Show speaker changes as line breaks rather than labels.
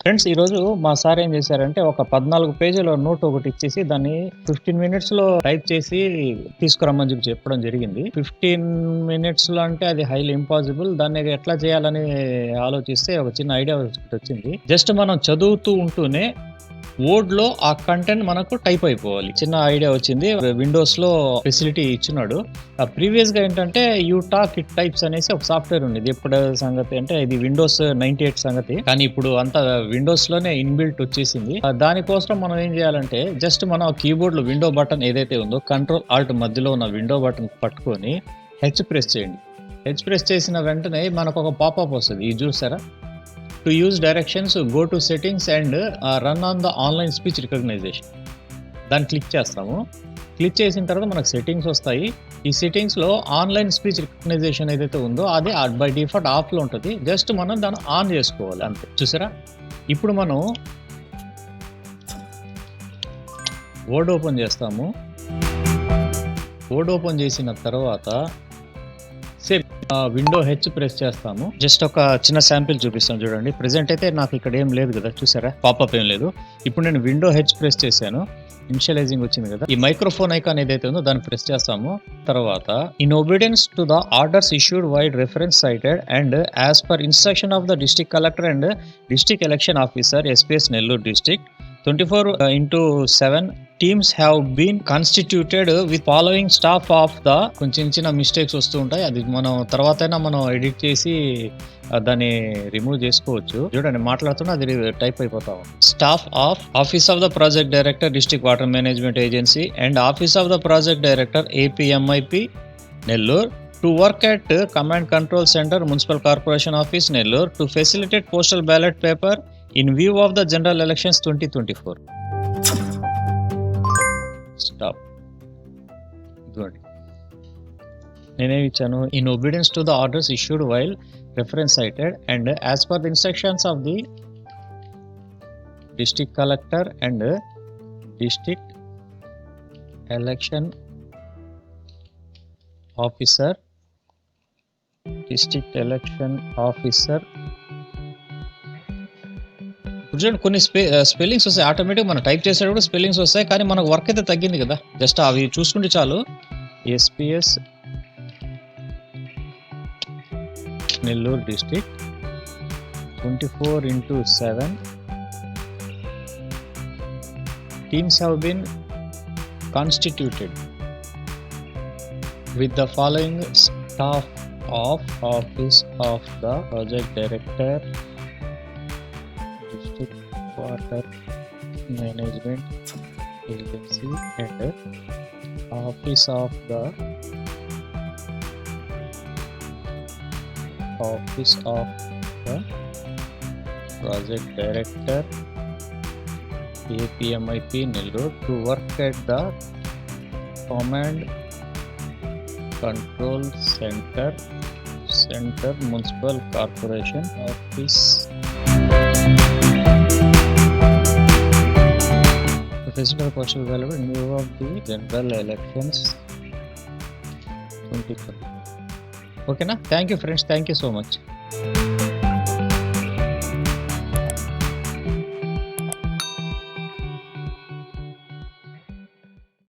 Friends ఈరోజు మా sir ఏం చేశారంటే ఒక 14 పేజీల నోట్ ఒకటి ఇచ్చేసి దాన్ని 15 మినిట్స్‌లో టైప్ చేసి తీసుకురమ్మని చెప్పడం జరిగింది. 15 మినిట్స్‌లో అంటే అది హైలీ ఇంపాసిబుల్. దాన్ని ఎట్లా చేయాలని ఆలోచిస్తే ఒక చిన్న ఐడియా ఒకటొచ్చింది. జస్ట్ మనం చదువుతూ ఉంటూనే వర్డ్‌లో ఆ కంటెంట్ మనకు టైప్ అయిపోవాలి. చిన్న ఐడియా వచ్చింది. విండోస్‌లో ఫెసిలిటీ ఇచ్చున్నాడు. ప్రీవియస్‌గా ఏంటంటే యూ టాక్ ఇట్ టైప్స్ అనేసి ఒక సాఫ్ట్‌వేర్ ఉండేది. ఎప్పుడు సంగతి అంటే ఇది విండోస్ 98 సంగతి. కానీ ఇప్పుడు అంతా విండోస్‌లోనే ఇన్‌బిల్ట్ వచ్చేసింది. దానికోసం మనం ఏం చేయాలంటే జస్ట్ మన కీబోర్డ్‌లో విండో బటన్ ఏదైతే ఉందో కంట్రోల్ ఆల్ట్ మధ్యలో ఉన్న విండో బటన్ పట్టుకొని హెచ్ ప్రెస్ చేయండి. హెచ్ ప్రెస్ చేసిన వెంటనే మనకు ఒక పాపప్ వస్తది. ఇది చూసారా? To use directions go to settings and run on the online speech recognition. దాన్ని క్లిక్ చేస్తాము. క్లిక్ చేసిన తర్వాత మనకు సెట్టింగ్స్ వస్తాయి. ఈ సెట్టింగ్స్‌లో ఆన్లైన్ స్పీచ్ రికగ్నైజేషన్ ఏదైతే ఉందో అది బై డిఫాల్ట్ ఆఫ్‌లో ఉంటుంది. జస్ట్ మనం దాన్ని ఆన్ చేసుకోవాలి అంతే. చూసారా? ఇప్పుడు మనం వర్డ్ ఓపెన్ చేస్తాము. వర్డ్ ఓపెన్ చేసిన తర్వాత విండో హెచ్ ప్రెస్ చేస్తాము. జస్ట్ ఒక చిన్న శాంపిల్ చూపిస్తాను చూడండి. ప్రెజెంట్ అయితే నాకు ఇక్కడ ఏం లేదు కదా, చూసారా? పాపప్ ఏం లేదు. ఇప్పుడు నేను విండో హెచ్ ప్రెస్ చేశాను. ఇనిషియలైజింగ్ వచ్చింది కదా. ఈ మైక్రోఫోన్ ఐకాన్ ఏదైతే ఉందో దాన్ని ప్రెస్ చేస్తాము. తర్వాత in obedience to the orders issued vide reference cited and as per instruction of the district collector and district election officer SPS Nellore district 24/7 teams have been constituted with following staff of the కొంచెం చిన్న mistakes వస్తూ ఉంటాయి. అది మనం తర్వాతైనా మనం edit చేసి దాన్ని remove చేసుకోవచ్చు. చూడండి మాట్లాడుతున్నా అది టైప్ అయిపోతాం. Staff of office of the project director district water management agency and office of the project director APMIP Nellore to work at command control center municipal corporation office Nellore to facilitate postal ballot paper in view of the general elections 2024. Stop. Good. నేనేమి ఇచ్చాను? In obedience to the orders issued while reference cited and as per the instructions of the district collector and district election officer district election officer. చూడండి కొన్ని spellings వస్తాయి automatic. మనం type చేసేటప్పుడు spellings వస్తాయి, కానీ మనకు వర్క్ అయితే తగ్గింది కదా. జస్ట్ అవి చూసుకుంటే చాలు. SPS Nellore district 24/7 teams have been constituted with the following staff of office of the project director district water management agency and office of the project director APMIP Nellore to work at the command control center municipal corporation office. The facility of postal available in view of the general elections 2020. Okay na? Thank you friends, thank you so much.